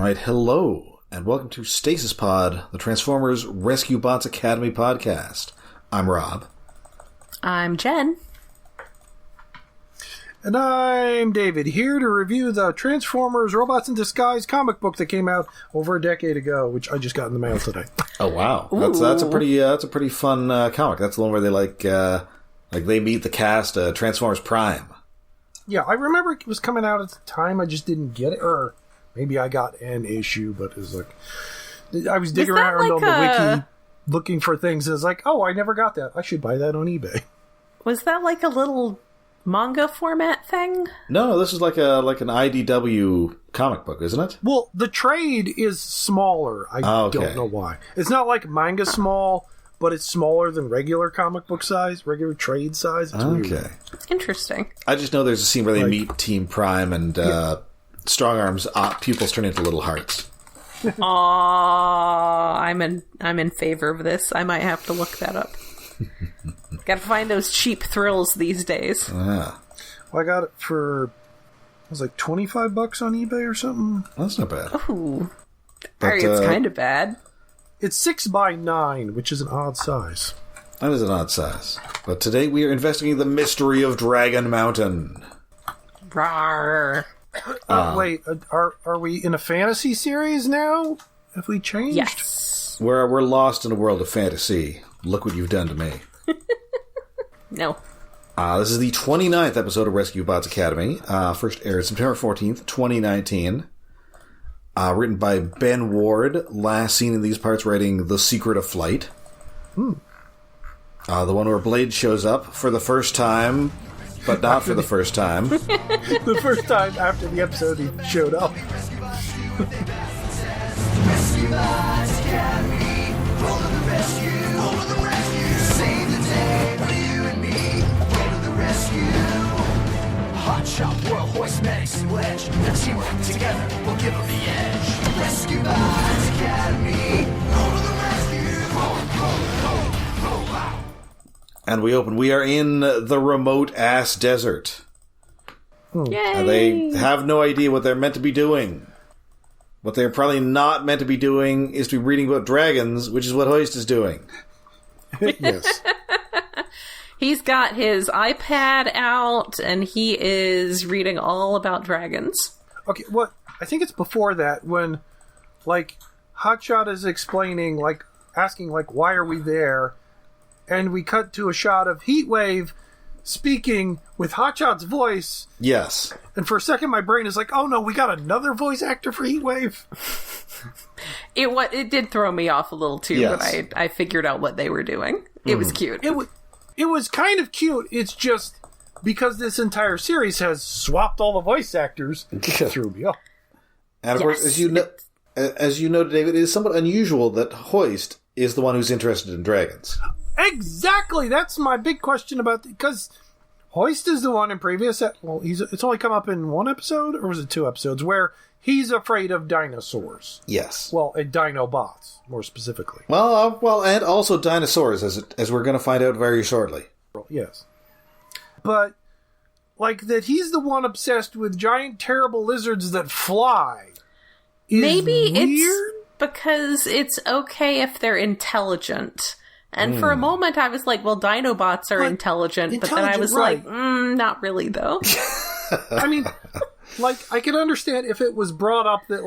Alright, hello, and welcome to Stasis Pod, the Transformers Rescue Bots Academy podcast. I'm Rob. I'm Jen. And I'm David, here to review the Transformers Robots in Disguise comic book that came out over a decade ago, which I just got in the mail today. Oh, wow. That's a pretty fun comic. That's the one where they they meet the cast, Transformers Prime. Yeah, I remember it was coming out at the time, I just didn't get it, or maybe I got an issue, but it was like, I was digging around on the wiki looking for things, and it's like, oh, I never got that. I should buy that on eBay. Was that like a little manga format thing? No, this is like an IDW comic book, isn't it? Well, the trade is smaller. I don't know why. It's not like manga small, but it's smaller than regular comic book size, regular trade size. It's weird. Interesting. I just know there's a scene where they meet Team Prime and Strong Arm's pupils turn into little hearts. Aww, I'm in favor of this. I might have to look that up. Gotta find those cheap thrills these days. Ah. Well, I got it for, it was like $25 on eBay or something. That's not bad. Ooh. It's kind of bad. It's 6x9, which is an odd size. That is an odd size. But today we are investigating the mystery of Dragon Mountain. Rawr. Wait, are we in a fantasy series now? Have we changed? Yes. We're lost in a world of fantasy. Look what you've done to me. No. This is the 29th episode of Rescue Bots Academy. First aired September 14th, 2019. Written by Ben Ward. Last seen in these parts writing The Secret of Flight. The one where Blade shows up for the first time, but not for the first time. The first time after the episode he showed up. Rescue Bots Academy, roll to the rescue, roll to the rescue, save the day for you and me, roll to the rescue. Hot Shot, World Hoist, Medics, and Wedge, their teamwork together will give them the edge. Rescue Bots Academy, roll to the rescue, roll out. And we are in the remote-ass desert. Yay. They have no idea what they're meant to be doing. What they're probably not meant to be doing is to be reading about dragons, which is what Hoist is doing. Yes. He's got his iPad out, and he is reading all about dragons. Okay, what? I think it's before that when, Hotshot is explaining, asking, why are we there? And we cut to a shot of Heatwave speaking with Hotshot's voice. Yes. And for a second, my brain is like, oh no, we got another voice actor for Heatwave? It did throw me off a little, too, yes. But I figured out what they were doing. It was cute. It was kind of cute. It's just, because this entire series has swapped all the voice actors, it threw me off. And of course, as you know, David, it is somewhat unusual that Hoist is the one who's interested in dragons. Exactly! That's my big question about... Because Hoist is the one in previous... Well, it's only come up in one episode, or was it 2 episodes, where he's afraid of dinosaurs. Yes. Well, Dinobots, more specifically. Well, and also dinosaurs, as we're going to find out very shortly. Yes. But, that he's the one obsessed with giant, terrible lizards that fly is Maybe weird? it's because it's okay if they're intelligent. And for a moment, I was like, well, Dinobots are intelligent. But then I was like, not really, though. I mean, I could understand if it was brought up that,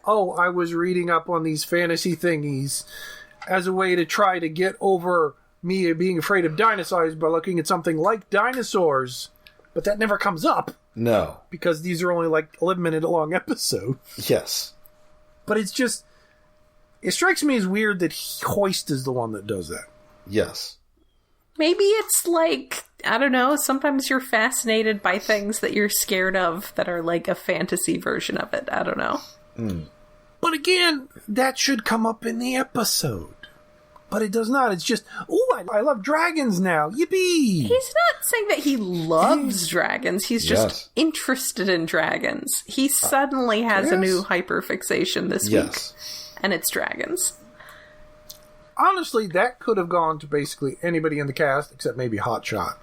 I was reading up on these fantasy thingies as a way to try to get over me being afraid of dinosaurs by looking at something like dinosaurs. But that never comes up. No. Because these are only, 11-minute long episodes. Yes. But it's just... It strikes me as weird that Hoist is the one that does that. Yes. Maybe it's I don't know, sometimes you're fascinated by things that you're scared of that are a fantasy version of it. I don't know. But again, that should come up in the episode. But it does not. It's just, I love dragons now. Yippee! He's not saying that he loves dragons. He's just interested in dragons. He suddenly has a new hyperfixation this week. And it's dragons. Honestly, that could have gone to basically anybody in the cast, except maybe Hotshot.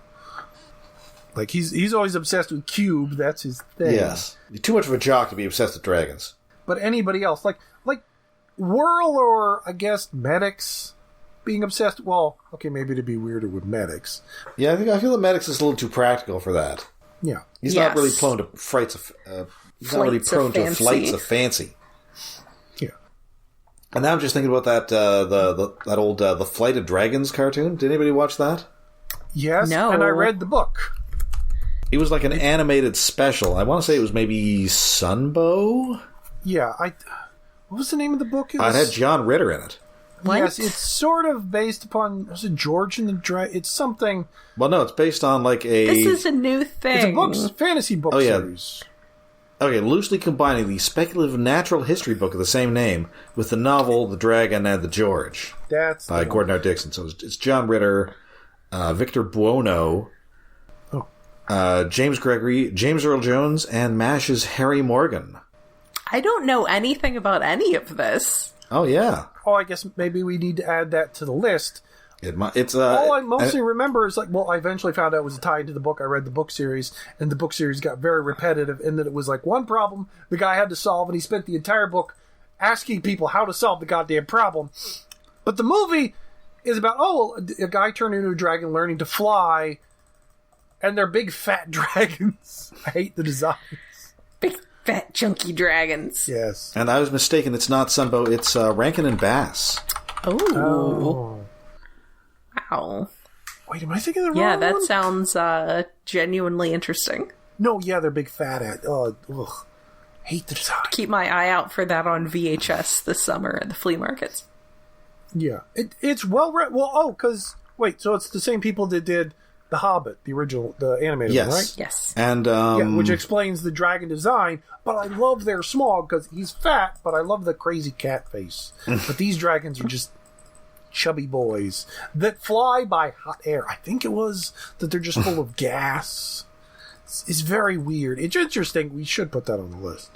He's always obsessed with Cube. That's his thing. Yes. You're too much of a jock to be obsessed with dragons. but anybody else. Like Whirl or, I guess, medics being obsessed. Well, okay, maybe it'd be weirder with medics. Yeah, I feel that medics is a little too practical for that. Yeah. He's not really prone to flights of flights of fancy. Yeah. And now I'm just thinking about that that old the Flight of Dragons cartoon. Did anybody watch that? Yes. No. And I read the book. It was like an animated special. I want to say it was maybe Sunbow. Yeah. What was the name of the book? It had John Ritter in it. What? Yes, it's sort of based upon, was it George and the Dragon? It's something. Well, no, it's based on like a... This is a new thing. It's a fantasy book series. Okay, loosely combining the speculative natural history book of the same name with the novel The Dragon and the George. That's by Gordon R. Dixon. So it's John Ritter, Victor Buono, James Gregory, James Earl Jones, and MASH's Harry Morgan. I don't know anything about any of this. Oh, yeah. Oh, I guess maybe we need to add that to the list. It's all I mostly remember is I eventually found out it was tied to the book. I read the book series, and the book series got very repetitive, and that it was like one problem the guy had to solve, and he spent the entire book asking people how to solve the goddamn problem. But the movie is about, a guy turned into a dragon learning to fly, and they're big fat dragons. I hate the designs. Big fat chunky dragons. Yes. And I was mistaken. It's not Sunbow. It's Rankin and Bass. Oh. Wow. Wait, am I thinking of the wrong one? Yeah, that sounds genuinely interesting. No, yeah, they're big fat at. Ugh. Hate the design. Keep my eye out for that on VHS this summer at the flea markets. Yeah. It's well read. Well, so it's the same people that did The Hobbit, the original, the animated one, right? Yes. And, which explains the dragon design, but I love their Smaug because he's fat, but I love the crazy cat face. But these dragons are just chubby boys that fly by hot air. I think it was that they're just full of gas. It's very weird. It's interesting. We should put that on the list.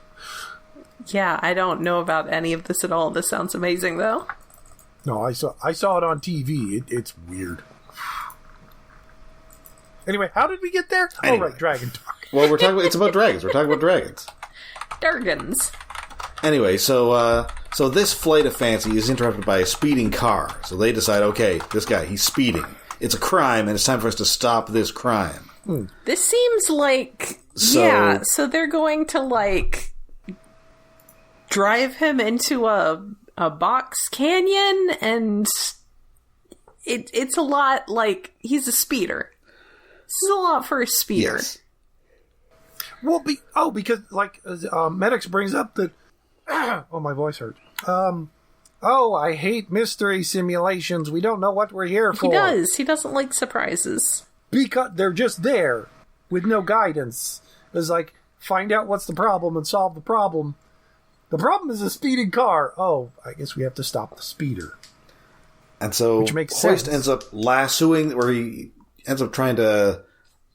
Yeah, I don't know about any of this at all. This sounds amazing, though. No, I saw it on TV. It's weird. Anyway, how did we get there? Anyway. Oh, right, dragon talk. Well, it's about dragons. We're talking about dragons. Dragons. Anyway, so this flight of fancy is interrupted by a speeding car. So they decide, okay, this guy, he's speeding. It's a crime, and it's time for us to stop this crime. This seems like... So they're going to, drive him into a box canyon, and it's a lot he's a speeder. This is a lot for a speeder. Yes. Well, because Medics brings up that. Oh, my voice hurts. I hate mystery simulations. We don't know what we're here for. He does. He doesn't like surprises. Because they're just there with no guidance. It's find out what's the problem and solve the problem. The problem is a speeding car. Oh, I guess we have to stop the speeder. And so Which makes Hoist sense. ends up lassoing, or he ends up trying to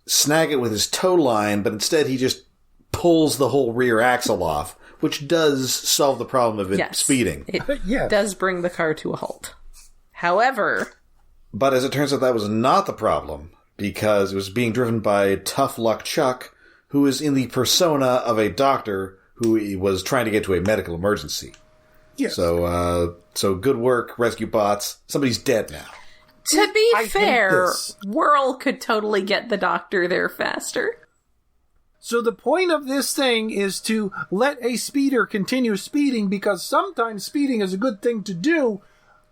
snag it with his tow line, but instead he just pulls the whole rear axle off, which does solve the problem of it speeding. It Yes. does bring the car to a halt. However... But as it turns out, that was not the problem, because it was being driven by Tough Luck Chuck, who is in the persona of a doctor who was trying to get to a medical emergency. Yes. So good work, rescue bots. Somebody's dead now. To be I hate fair, this. Whirl could totally get the doctor there faster. So the point of this thing is to let a speeder continue speeding, because sometimes speeding is a good thing to do.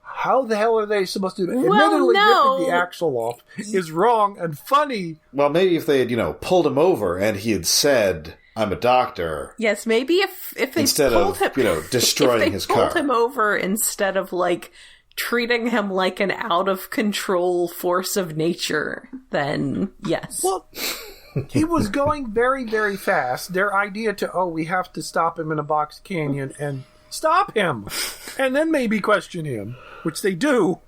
How the hell are they supposed to do that? Well, Admittedly, no. ripping the axle off is wrong and funny. Well, maybe if they had, pulled him over and he had said, "I'm a doctor," Yes, maybe if they instead pulled of, him, destroying if they his pulled car. him over instead of treating him like an out of control force of nature, then yes. Well, he was going very, very fast. Their idea we have to stop him in a box canyon and stop him, and then maybe question him, which they do.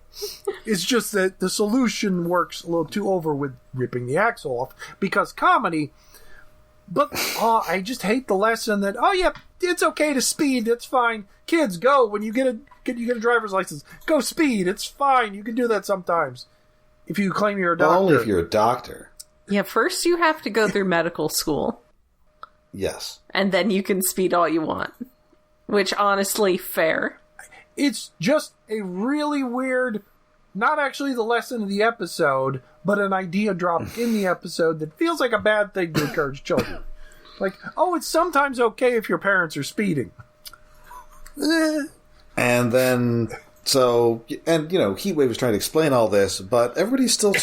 It's just that the solution works a little too over with ripping the axle off, because comedy. But I just hate the lesson that it's okay to speed. That's fine. Kids, go when you get a driver's license. Go speed. It's fine. You can do that sometimes if you claim you're a doctor. Well, only if you're a doctor. Yeah, first you have to go through medical school, Yes. and then you can speed all you want. Which, honestly, fair. It's just a really weird, not actually the lesson of the episode, but an idea dropped in the episode that feels like a bad thing to encourage children. Like, oh, it's sometimes okay if your parents are speeding. And then, Heatwave was trying to explain all this, but everybody's still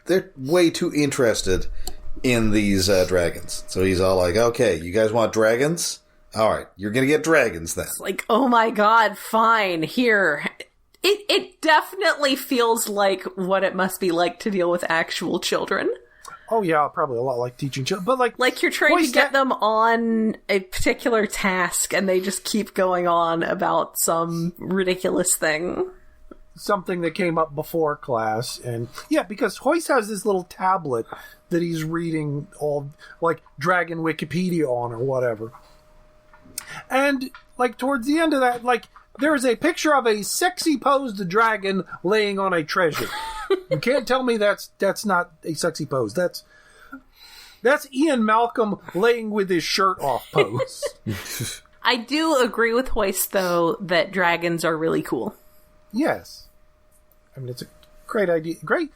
they're way too interested in these dragons. So he's all like, okay, you guys want dragons? All right, you're going to get dragons then. Like, oh my god, fine, here. It definitely feels like what it must be like to deal with actual children. Oh yeah, probably a lot like teaching children. But like you're trying to get them on a particular task and they just keep going on about some ridiculous thing. Something that came up before class. And yeah, because Hoist has this little tablet that he's reading all, like, Dragon Wikipedia on or whatever. And, like, towards the end of that, like, there is a picture of a sexy posed dragon laying on a treasure. You can't tell me that's not a sexy pose. That's Ian Malcolm laying with his shirt off pose. I do agree with Hoist, though, that dragons are really cool. Yes. I mean, it's a great idea. Great.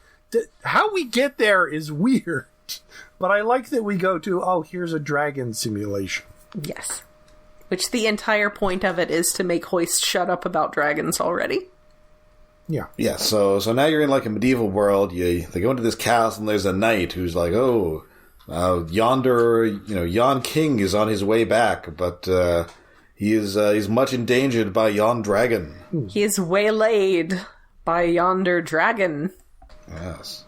How we get there is weird. But I like that we go to, here's a dragon simulation. Yes. Which the entire point of it is to make Hoist shut up about dragons already. Yeah. Yeah, so now you're in like a medieval world. They go into this castle and there's a knight who's like, yon king is on his way back, but he's much endangered by yon dragon. He is waylaid by yonder dragon. Yes.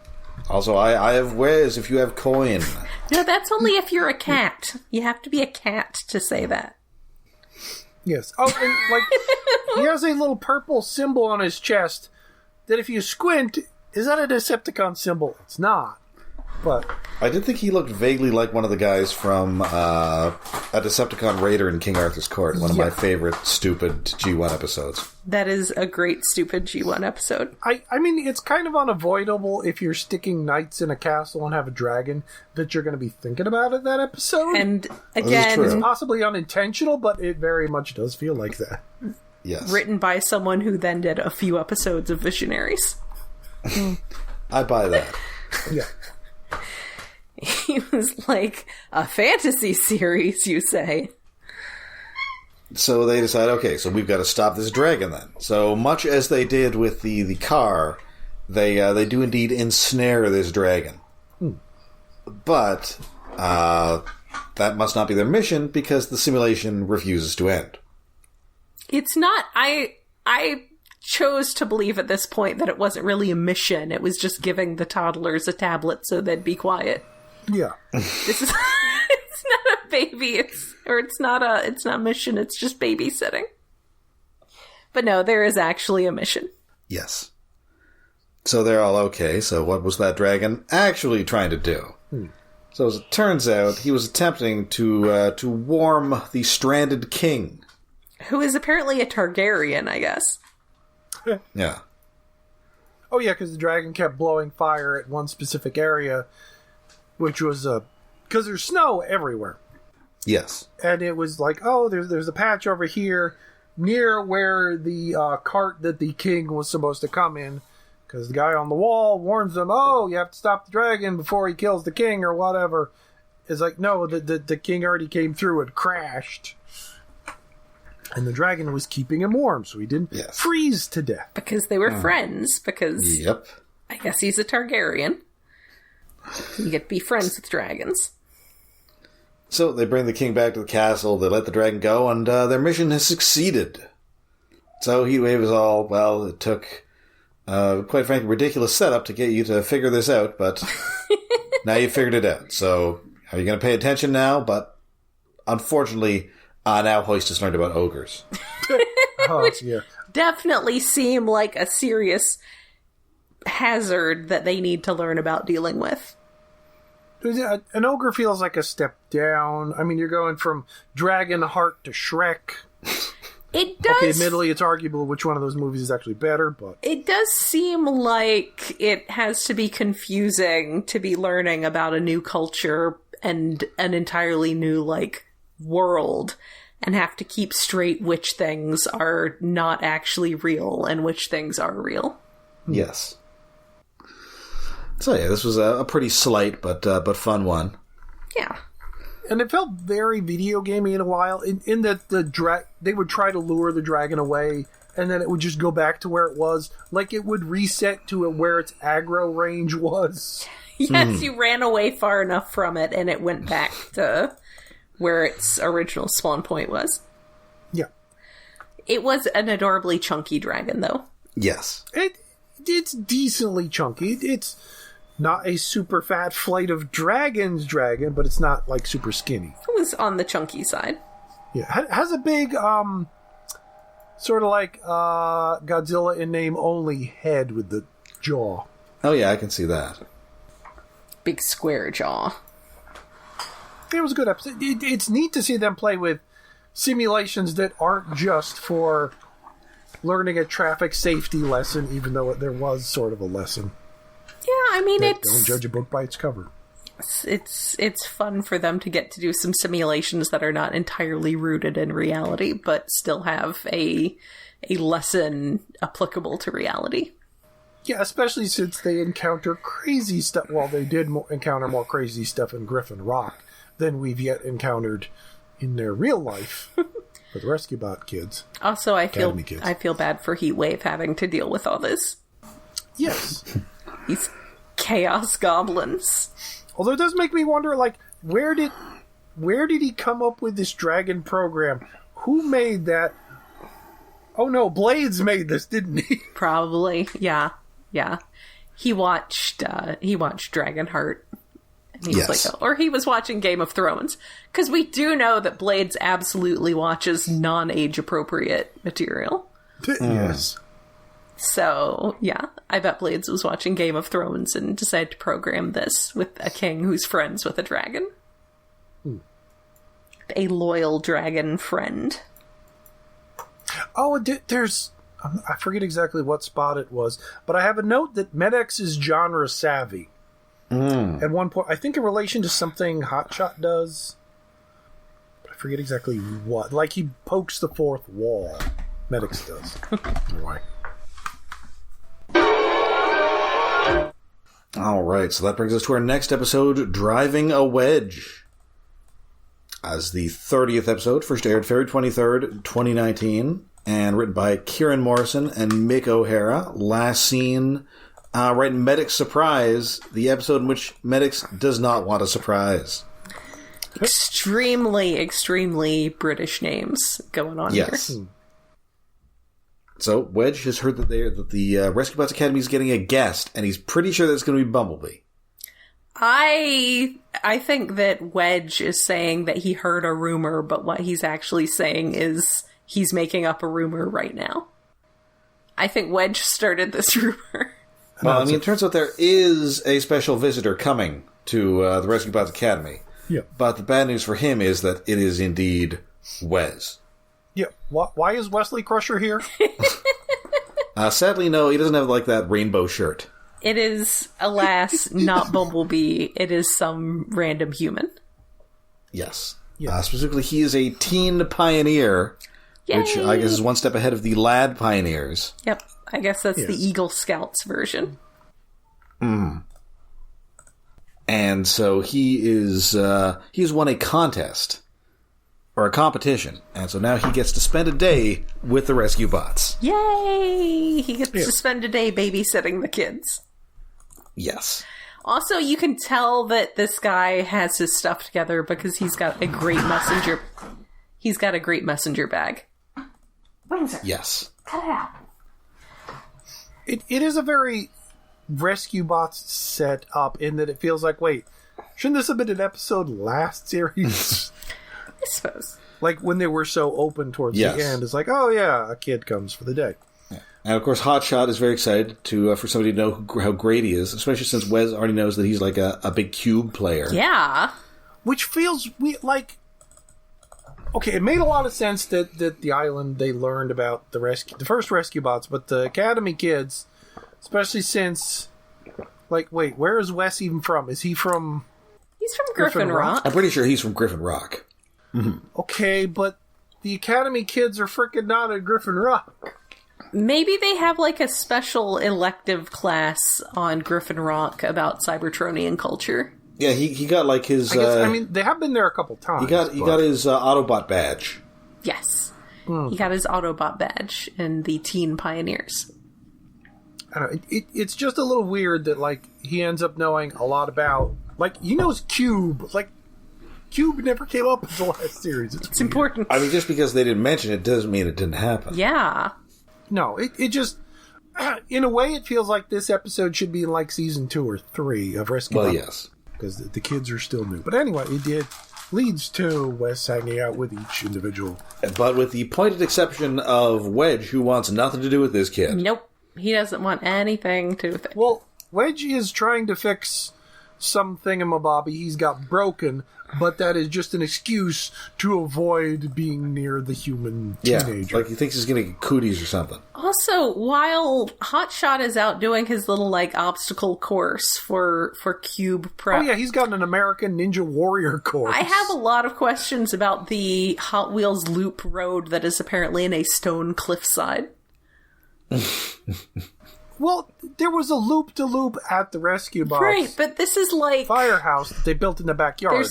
Also, I have wares if you have coin. No, that's only if you're a cat. You have to be a cat to say that. Yes. Oh, and like he has a little purple symbol on his chest that if you squint, is that a Decepticon symbol? It's not. But I did think he looked vaguely like one of the guys from a Decepticon Raider in King Arthur's Court, one of my favorite stupid G1 episodes. That is a great stupid G1 episode. I mean, it's kind of unavoidable if you're sticking knights in a castle and have a dragon that you're going to be thinking about at that episode. And again, it's possibly unintentional, but it very much does feel like that. Yes. Written by someone who then did a few episodes of Visionaries. I buy that. Yeah. He was like, a fantasy series, you say? So they decide, okay, so we've got to stop this dragon then. So much as they did with the car, they do indeed ensnare this dragon. But that must not be their mission because the simulation refuses to end. It's not. I chose to believe at this point that it wasn't really a mission. It was just giving the toddlers a tablet so they'd be quiet. Yeah. This is it's not a baby. It's not a mission. It's just babysitting. But no, there is actually a mission. Yes. So they're all okay. So what was that dragon actually trying to do? So as it turns out, he was attempting to warm the stranded king, who is apparently a Targaryen, I guess. Yeah. Oh yeah, because the dragon kept blowing fire at one specific area, which was because there's snow everywhere. Yes. And it was like, there's a patch over here near where the cart that the king was supposed to come in, because the guy on the wall warns them, you have to stop the dragon before he kills the king or whatever. It's like, no, the king already came through and crashed. And the dragon was keeping him warm, so he didn't freeze to death. Because they were friends, because Yep. I guess he's a Targaryen. You get to be friends with dragons. So they bring the king back to the castle, they let the dragon go, and their mission has succeeded. So Heatwave is all, it took, quite frankly, ridiculous setup to get you to figure this out, but now you figured it out. So are you going to pay attention now? But unfortunately, now Hoist has learned about ogres. Which definitely seem like a serious hazard that they need to learn about dealing with. An ogre feels like a step down. I mean, you're going from Dragonheart to Shrek. It does. Okay, admittedly, it's arguable which one of those movies is actually better, but it does seem like it has to be confusing to be learning about a new culture and an entirely new, world, and have to keep straight which things are not actually real and which things are real. Yes. So yeah, this was a pretty slight but fun one. Yeah. And it felt very video gamey in a while, in that they would try to lure the dragon away, and then it would just go back to where it was. Like, it would reset to where its aggro range was. Yes, you ran away far enough from it, and it went back to where its original spawn point was. Yeah. It was an adorably chunky dragon, though. Yes. It's decently chunky. It's not a super fat Flight of Dragons dragon, but it's not, like, super skinny. It was on the chunky side. Yeah. Has a big, sort of like Godzilla in name only head with the jaw. Oh yeah, I can see that. Big square jaw. It was a good episode. It's neat to see them play with simulations that aren't just for learning a traffic safety lesson, even though there was sort of a lesson. Yeah, I mean, Don't judge a book by its cover. It's fun for them to get to do some simulations that are not entirely rooted in reality, but still have a lesson applicable to reality. Yeah, especially since they encounter crazy stuff. Well, they did encounter more crazy stuff in Griffin Rock than we've yet encountered in their real life for the Rescue Bot kids. Also, I feel bad for Heatwave having to deal with all this. Yes. These chaos goblins. Although it does make me wonder, like, where did he come up with this dragon program? Who made that? Oh no, Blades made this, didn't he? Probably, yeah. He watched Dragonheart. And he was like, or he was watching Game of Thrones. Because we do know that Blades absolutely watches non-age appropriate material. Yes. So, yeah, I bet Blades was watching Game of Thrones and decided to program this with a king who's friends with a dragon. A loyal dragon friend. Oh, there's... I forget exactly what spot it was, but I have a note that Medex is genre savvy. At one point, I think in relation to something Hotshot does, but I forget exactly what. Like, he pokes the fourth wall. Medex does. Why? All right, so that brings us to our next episode, Driving a Wedge. As the 30th episode, first aired February 23rd, 2019, and written by Kieran Morrison and Mick O'Hara. Last seen right in Medic's Surprise, the episode in which Medix does not want a surprise. Extremely, extremely British names going on here. So, Wedge has heard that the Rescue Bots Academy is getting a guest, and he's pretty sure that it's going to be Bumblebee. I think that Wedge is saying that he heard a rumor, but what he's actually saying is he's making up a rumor right now. I think Wedge started this rumor. Well, I mean, it turns out there is a special visitor coming to the Rescue Bots Academy. Yeah. But the bad news for him is that it is indeed Wes. Yeah. Why is Wesley Crusher here? Sadly, no, he doesn't have, like, that rainbow shirt. It is, alas, not Bumblebee. It is some random human. Yes. Specifically, he is a teen pioneer, which I guess is one step ahead of the lad pioneers. Yep. I guess that's the Eagle Scouts version. And so he's won a contest. Or a competition. And so now he gets to spend a day with the Rescue Bots. Yay! He gets to spend a day babysitting the kids. Yes. Also, you can tell that this guy has his stuff together because he's got a great messenger. He's got a great messenger bag. Windsor. Yes. Cut it out. It is a very Rescue Bots set up in that it feels like, wait, shouldn't this have been an episode last series? I suppose. Like when they were so open towards the end, it's like, oh yeah, a kid comes for the day. And of course, Hotshot is very excited for somebody to know how great he is, especially since Wes already knows that he's like a big cube player. Yeah. Which feels like... Okay, it made a lot of sense that the island, they learned about the first Rescue Bots, but the Academy kids, especially since... Like, wait, where is Wes even from? Is he from... He's from Griffin Rock. I'm pretty sure he's from Griffin Rock. Okay, but the Academy kids are freaking not at Griffin Rock. Maybe they have like a special elective class on Griffin Rock about Cybertronian culture. Yeah, he got like his... I mean, they have been there a couple times. He got his Autobot badge. Yes. He got his Autobot badge in the Teen Pioneers. I don't know, it's just a little weird that, like, he ends up knowing a lot about... Like, he knows Cube. Like, Cube never came up in the last series. It's important. I mean, just because they didn't mention it doesn't mean it didn't happen. Yeah. No, it just... In a way, it feels like this episode should be in, like, season 2 or 3 of Rescue Well, Bots. yes. Because the kids are still new. But anyway, it leads to Wes hanging out with each individual. But with the pointed exception of Wedge, who wants nothing to do with this kid. Nope. He doesn't want anything to do with it. Well, Wedge is trying to fix some thingamabobby he's got broken, but that is just an excuse to avoid being near the human teenager. Like he thinks he's going to get cooties or something. Also, while Hotshot is out doing his little, like, obstacle course for Cube prep... Oh yeah, he's got an American Ninja Warrior course. I have a lot of questions about the Hot Wheels loop road that is apparently in a stone cliffside. Well, there was a loop-de-loop at the Rescue Box. Right, but this is like... firehouse that they built in the backyard.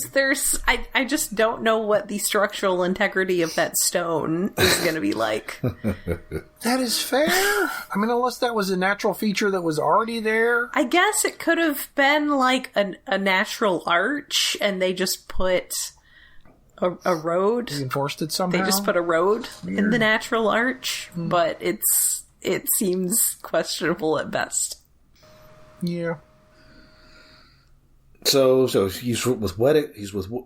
I just don't know what the structural integrity of that stone is going to be like. That is fair. I mean, unless that was a natural feature that was already there. I guess it could have been like a natural arch, and they just put a road. Reinforced it somehow. They just put a road in the natural arch, but it seems questionable at best. Yeah. So he's with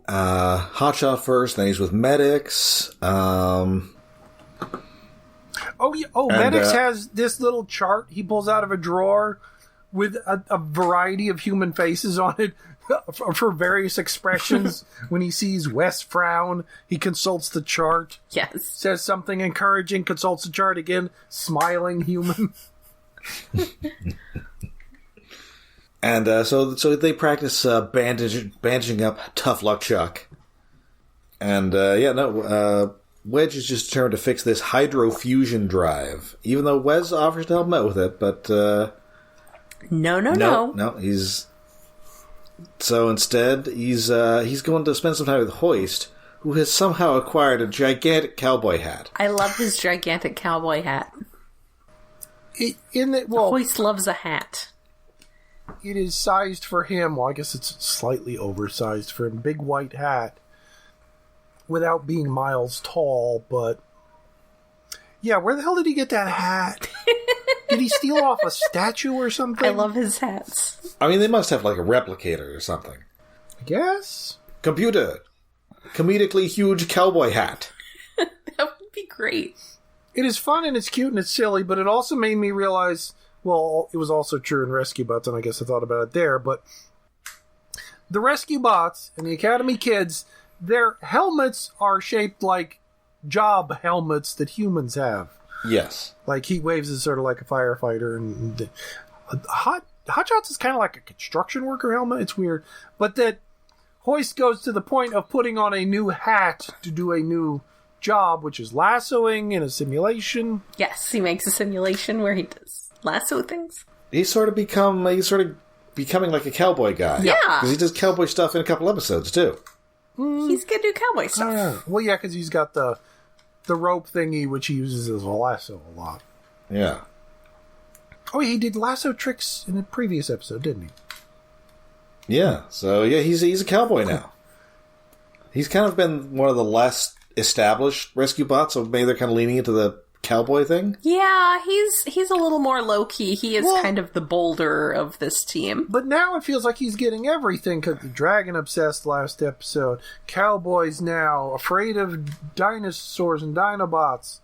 Hotshot first, then he's with Medics. Medics has this little chart he pulls out of a drawer with a variety of human faces on it for various expressions. When he sees Wes frown, he consults the chart. Yes. Says something encouraging, consults the chart again, smiling human. And so they practice bandaging up Tough Luck Chuck. And Wedge is just determined to fix this hydrofusion drive, even though Wes offers to help him out with it. But no, so instead he's going to spend some time with Hoist, who has somehow acquired a gigantic cowboy hat. I love his gigantic cowboy hat. Hoist loves a hat. It is sized for him. Well, I guess it's slightly oversized for him. Big white hat. Without being miles tall, but... Yeah, where the hell did he get that hat? Did he steal off a statue or something? I love his hats. I mean, they must have like a replicator or something. I guess. Computer. Comedically huge cowboy hat. That would be great. It is fun and it's cute and it's silly, but it also made me realize... Well, it was also true in Rescue Bots, and I guess I thought about it there, but the Rescue Bots and the Academy kids, their helmets are shaped like job helmets that humans have. Yes. Like Heatwave's is sort of like a firefighter, and Hotshots is kind of like a construction worker helmet. It's weird. But that Hoist goes to the point of putting on a new hat to do a new job, which is lassoing in a simulation. Yes, he makes a simulation where he does lasso things. He's sort of becoming like a cowboy guy. Yeah. Because he does cowboy stuff in a couple episodes, too. He's gonna do cowboy stuff. Well, yeah, because he's got the rope thingy, which he uses as a lasso a lot. Yeah. Oh, he did lasso tricks in a previous episode, didn't he? Yeah. So, yeah, he's a cowboy now. He's kind of been one of the less established Rescue Bots, so maybe they're kind of leaning into the cowboy thing? Yeah, he's a little more low-key. He is kind of the boulder of this team. But now it feels like he's getting everything, because the dragon-obsessed last episode, cowboys now, afraid of dinosaurs and Dinobots.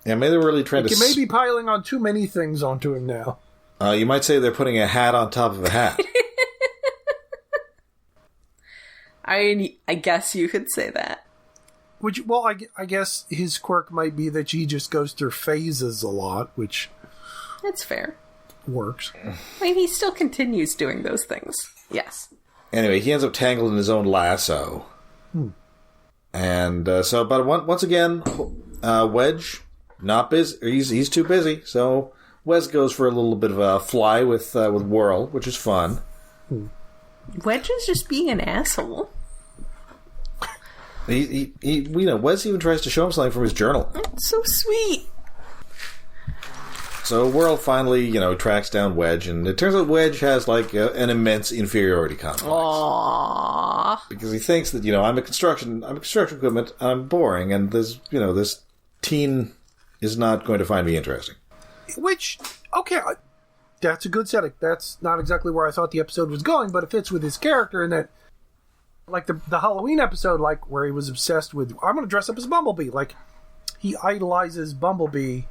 Yeah, maybe they're really trying to... He may be piling on too many things onto him now. You might say they're putting a hat on top of a hat. I guess you could say that. Which, well, I guess his quirk might be that he just goes through phases a lot, which... That's fair. Works. I mean, he still continues doing those things. Yes. Anyway, he ends up tangled in his own lasso. And but once again, Wedge, not busy. He's too busy. So Wes goes for a little bit of a fly with Whirl, which is fun. Wedge is just being an asshole. Wes even tries to show him something from his journal. It's so sweet. So Whirl finally, tracks down Wedge, and it turns out Wedge has like an immense inferiority complex. Aww. Because he thinks that I'm construction equipment, I'm boring, and this teen is not going to find me interesting. Which, okay, that's a good setting. That's not exactly where I thought the episode was going, but it fits with his character in that, like the Halloween episode, like where he was obsessed with, I'm going to dress up as Bumblebee. Like, he idolizes Bumblebee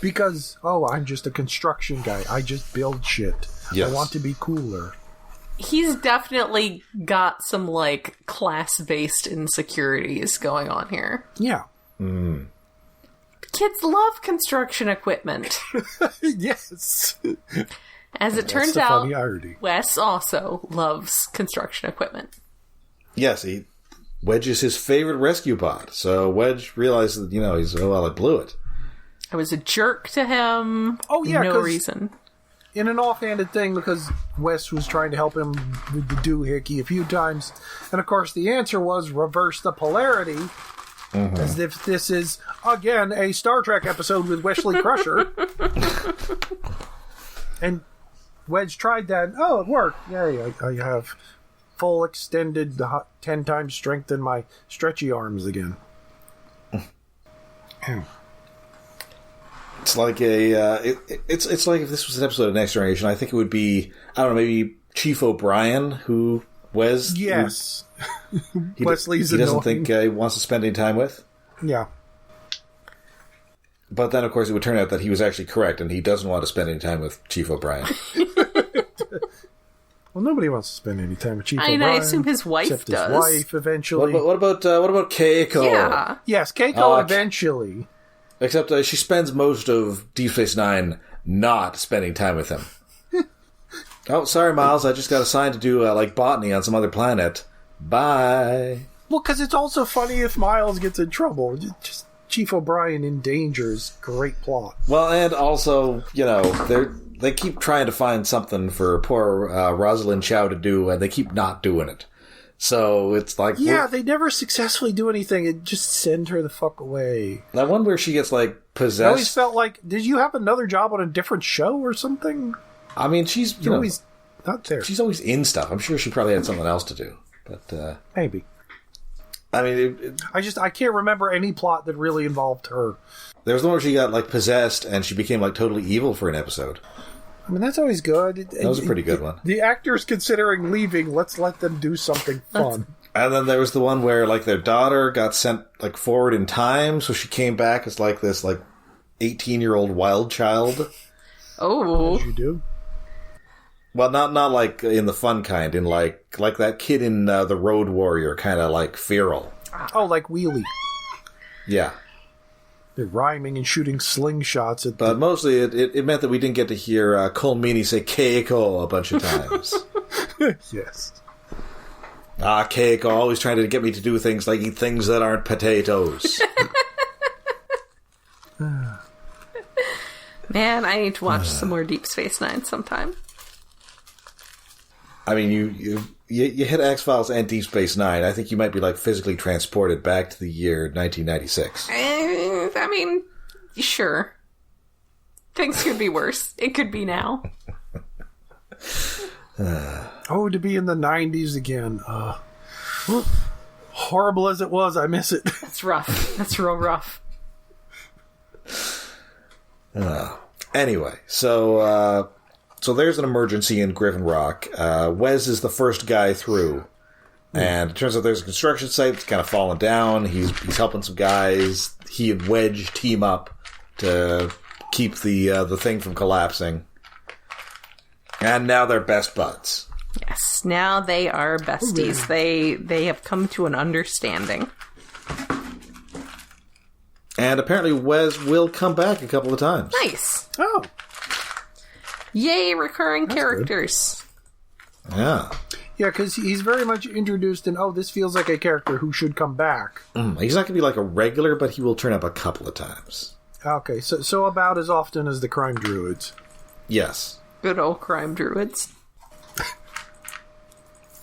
because, I'm just a construction guy. I just build shit. Yes. I want to be cooler. He's definitely got some, like, class-based insecurities going on here. Yeah. Mm. Kids love construction equipment. Yes. As it turns out, Wes also loves construction equipment. Yes, Wedge is his favorite rescue pod. So Wedge realizes that, I blew it. I was a jerk to him. Oh, yeah. No reason. In an offhanded thing, because Wes was trying to help him with the doohickey a few times. And, of course, the answer was reverse the polarity. Mm-hmm. As if this is, again, a Star Trek episode with Wesley Crusher. And Wedge tried that. Oh, it worked. Yay, I have full extended 10 times strength in my stretchy arms again. It's like it's like if this was an episode of Next Generation, I think it would be, I don't know, maybe Chief O'Brien, who Wes... Yes. Wesley's he doesn't think he wants to spend any time with. Yeah. But then, of course, it would turn out that he was actually correct, and he doesn't want to spend any time with Chief O'Brien. Well, nobody wants to spend any time with Chief O'Brien. I assume his wife does. Except his wife, eventually. What about Keiko? Yeah. Yes, Keiko eventually. Except she spends most of Deep Space Nine not spending time with him. Oh, sorry, Miles. I just got assigned to do botany on some other planet. Bye. Well, because it's also funny if Miles gets in trouble. Just Chief O'Brien endangers. Great plot. Well, and also, they keep trying to find something for poor Rosalind Chow to do, and they keep not doing it. So it's like... Yeah, they never successfully do anything and just send her the fuck away. That one where she gets, possessed... I always felt like, did you have another job on a different show or something? I mean, she's... always not there. She's always in stuff. I'm sure she probably had something else to do. But maybe. I mean... I can't remember any plot that really involved her. There was the one where she got, possessed and she became, totally evil for an episode. I mean, that's always good. That was a pretty good one. The actors considering leaving, let's let them do something fun. And then there was the one where, their daughter got sent, forward in time, so she came back as, this, 18-year-old wild child. Oh. As you do. Well, not in the fun kind, in, like that kid in The Road Warrior, kind of like feral. Oh, like Wheelie. Yeah. They're rhyming and shooting slingshots at But mostly it meant that we didn't get to hear Cole Meany say Keiko a bunch of times. Yes. Keiko, always trying to get me to do things like eat things that aren't potatoes. Man, I need to watch some more Deep Space Nine sometime. I mean, you hit X-Files and Deep Space Nine. I think you might be physically transported back to the year 1996. I mean, sure. Things could be worse. It could be now. To be in the 90s again. Horrible as it was, I miss it. It's rough. That's real rough. Anyway, so there's an emergency in Griffin Rock. Wes is the first guy through. And it turns out there's a construction site that's kind of fallen down. He's helping some guys. He and Wedge team up to keep the thing from collapsing. And now they're best buds. Yes, now they are besties. Oh, really? They have come to an understanding. And apparently Wes will come back a couple of times. Nice. Oh. Yay, recurring characters. Good. Yeah. Yeah, because he's very much introduced in, this feels like a character who should come back. He's not going to be like a regular, but he will turn up a couple of times. Okay, so about as often as the crime druids. Yes. Good old crime druids.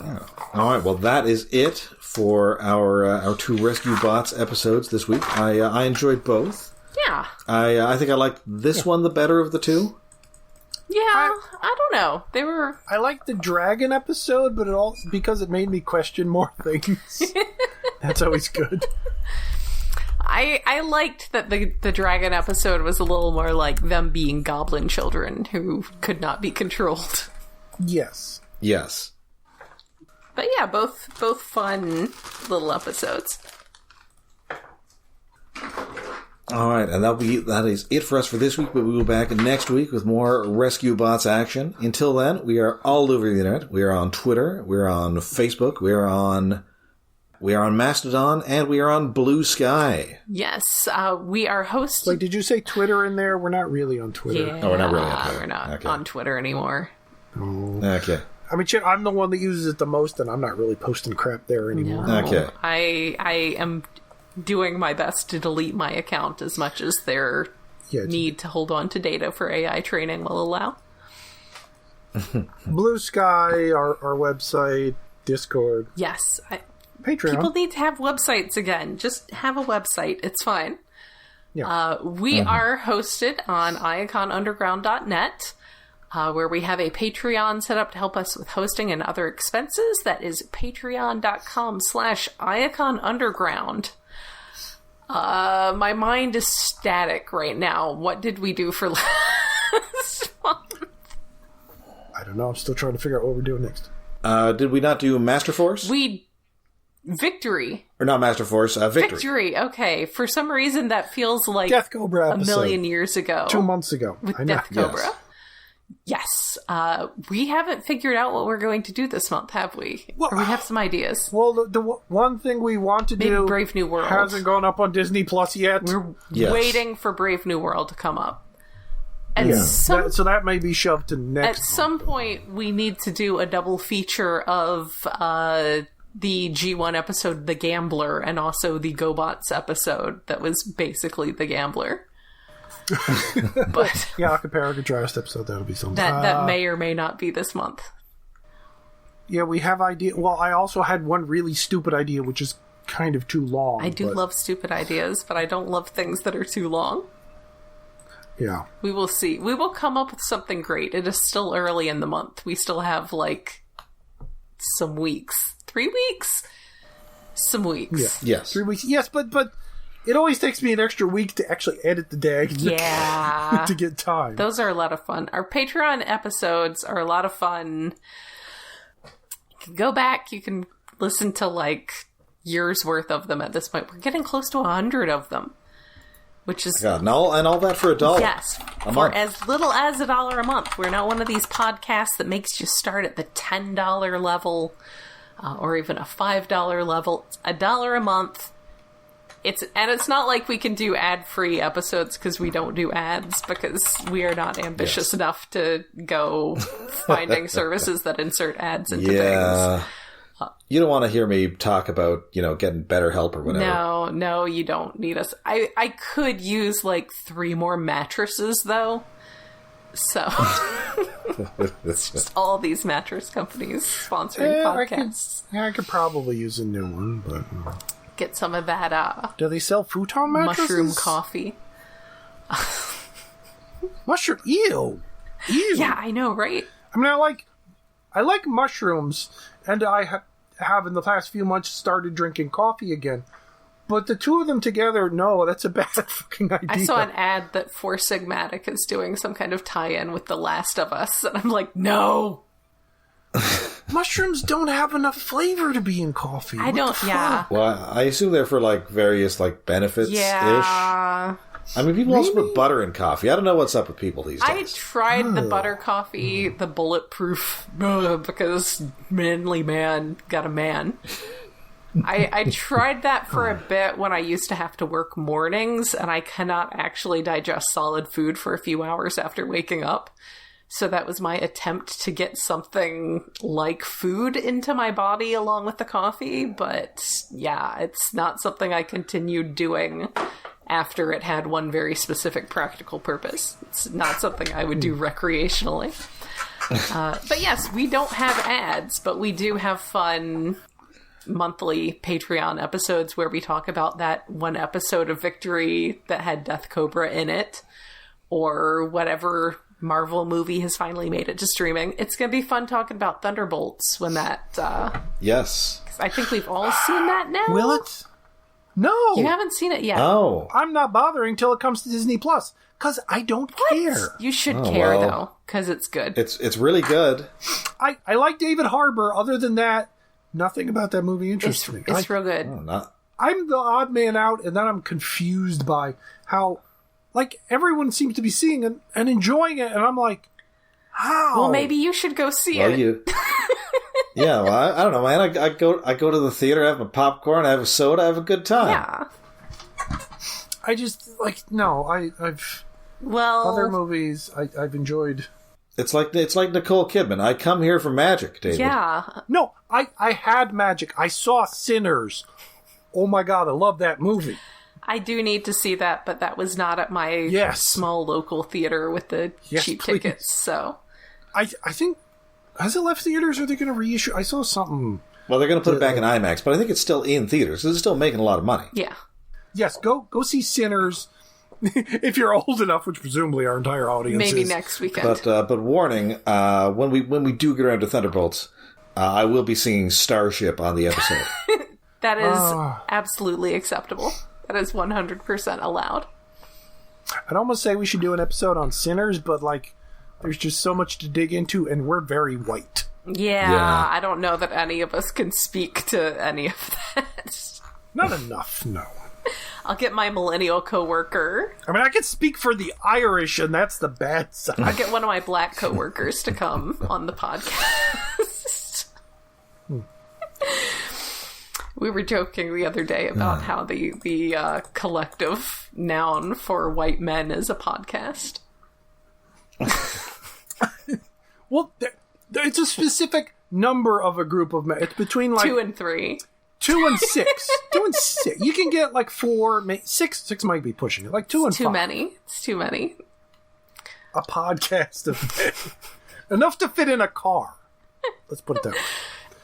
All right, well, that is it for our 2 Rescue Bots episodes this week. I enjoyed both. Yeah. I think I liked this one the better of the 2. Yeah, I don't know. They were... I liked the dragon episode, but because it made me question more things. That's always good. I liked that the dragon episode was a little more like them being goblin children who could not be controlled. Yes. Yes. But yeah, both fun little episodes. All right, and that is it for us for this week, but we'll be back next week with more Rescue Bots action. Until then, we are all over the internet. We are on Twitter, we are on Facebook, we are on Mastodon, and we are on Blue Sky. Yes, we are hosting... Wait, did you say Twitter in there? We're not really on Twitter. Yeah, Oh, we're not really on Twitter. We're not Okay. on Twitter anymore. Oh. Okay. I mean, shit, I'm the one that uses it the most, and I'm not really posting crap there anymore. No, Okay. I am doing my best to delete my account as much as their need to hold on to data for AI training will allow. Blue Sky, our website, Discord, Yes. Patreon. People need to have websites again. Just have a website. It's fine. Yeah. We are hosted on iaconunderground.net, where we have a Patreon set up to help us with hosting and other expenses. That is patreon.com/iaconunderground. My mind is static right now. What did we do for last month? I don't know. I'm still trying to figure out what we're doing next. Did we not do Master Force? Victory. Or not Master Force, Victory. Victory. Okay. For some reason, that feels like Death Cobra a episode. million years ago. 2 months ago. With I know. Death Cobra. Yes. We haven't figured out what we're going to do this month, have we? Well, or we have some ideas. Well, the one thing we want to Maybe do Brave New World. hasn't gone up on Disney Plus yet. We're Yes. waiting for Brave New World to come up. At Yeah. some So that may be shoved to At next some month. point, we need to do a double feature of the G1 episode, The Gambler, and also the GoBots episode that was basically The Gambler. But Yeah, a compare and contrast episode. That'll be something. that may or may not be this month. Yeah, we have idea. Well, I also had one really stupid idea, which is kind of too long. I do but, love stupid ideas, but I don't love things that are too long. Yeah. We will see. We will come up with something great. It is still early in the month. We still have, some weeks. 3 weeks? Some weeks. Yeah. Yes. 3 weeks. Yes, but it always takes me an extra week to actually edit the dag. Yeah. To get time. Those are a lot of fun. Our Patreon episodes are a lot of fun. You can go back. You can listen to, years worth of them at this point. We're getting close to 100 of them. Which is... God, and all that for $1. Yes, A for month. as little as $1 a month. We're not one of these podcasts that makes you start at the $10 level or even a $5 level. It's $1 a month. It's not like we can do ad-free episodes because we don't do ads because we are not ambitious enough to go finding services that insert ads into things. You don't want to hear me talk about, getting better help or whatever. No, you don't need us. I could use 3 more mattresses though. So just all these mattress companies sponsoring podcasts. I could probably use a new one, but Get some of that do they sell futon mattresses? mushroom coffee. Mushroom. Ew. Yeah, I know, right? I mean, I like mushrooms, and I have in the past few months started drinking coffee again. But the two of them together, no, that's a bad fucking idea. I saw an ad that Four Sigmatic is doing some kind of tie-in with The Last of Us, and I'm like, no! Mushrooms don't have enough flavor to be in coffee. I What don't, the fuck? yeah. Well, I assume they're for, various, benefits-ish. Yeah. I mean, people also put butter in coffee. I don't know what's up with people these I days. tried the butter coffee, the bulletproof, because manly man got a man. I tried that for a bit when I used to have to work mornings, and I cannot actually digest solid food for a few hours after waking up. So that was my attempt to get something like food into my body along with the coffee. But yeah, it's not something I continued doing after it had one very specific practical purpose. It's not something I would do recreationally. But yes, we don't have ads, but we do have fun monthly Patreon episodes where we talk about that one episode of Victory that had Death Cobra in it, or whatever Marvel movie has finally made it to streaming. It's going to be fun talking about Thunderbolts when that... Yes. I think we've all seen that now. Will it? No. You haven't seen it yet. Oh. I'm not bothering till it comes to Disney Plus because I don't care. You should care, though, because it's good. It's really good. I like David Harbour. Other than that, nothing about that movie interests me. It's real good. I'm the odd man out, and then I'm confused by how... Like, everyone seems to be seeing it and enjoying it, and I'm like, how? Well, maybe you should go see it. Yeah, well, I don't know, man. I go to the theater, I have my popcorn, I have a soda, I have a good time. Yeah. I just, like, no, I've... Well... Other movies I've enjoyed. It's like Nicole Kidman. I come here for magic, David. Yeah. No, I had magic. I saw Sinners. Oh my god, I love that movie. I do need to see that, but that was not at my small local theater with the cheap tickets, so... I think... Has it left theaters, or are they going to reissue? I saw something... Well, they're going to put it back in IMAX, but I think it's still in theaters, because it's still making a lot of money. Yeah. Yes, go see Sinners, if you're old enough, which presumably our entire audience Maybe is. next weekend. But warning, when we do get around to Thunderbolts, I will be singing Starship on the episode. That is absolutely acceptable. That is 100% allowed. I'd almost say we should do an episode on Sinners, but, like, there's just so much to dig into, and we're very white. Yeah, I don't know that any of us can speak to any of that. Not enough, no. I'll get my millennial coworker. I mean, I can speak for the Irish, and that's the bad side. I'll get one of my black coworkers to come on the podcast. We were joking the other day about how the collective noun for white men is a podcast. Well, it's a specific number of a group of men. It's between, like... 2 and 3. 2 and 6. 2 and 6. You can get, like, 4, 6. 6 might be pushing it. Like, 2 and 5. Too many. It's too many. A podcast of men. Enough to fit in a car. Let's put it that way.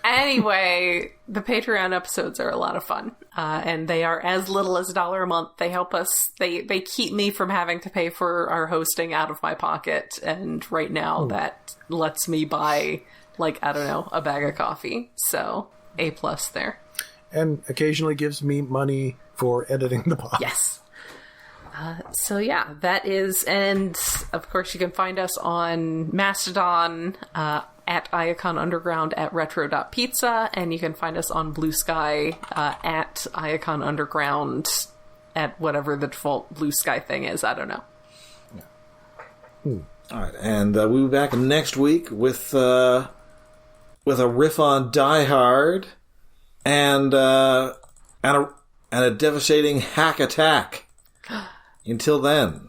Anyway, the Patreon episodes are a lot of fun, and they are as little as $1 a month. They help us. They keep me from having to pay for our hosting out of my pocket, and right now that lets me buy, like, I don't know, a bag of coffee. So, A+ there. And occasionally gives me money for editing the pod. Yes. So yeah, that is, and of course you can find us on Mastodon, at Iacon Underground at retro.pizza, and you can find us on Blue Sky at Iacon Underground at whatever the default Blue Sky thing is. I don't know. Yeah. All right, and we'll be back next week with a riff on Die Hard and a devastating hack attack. Until then,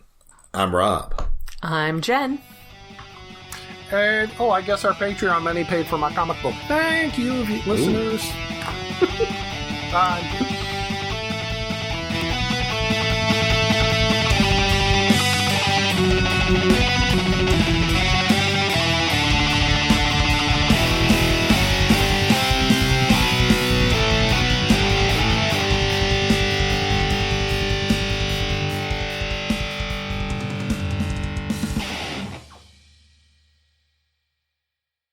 I'm Rob. I'm Jen. And, I guess our Patreon money paid for my comic book. Thank you, listeners. Bye.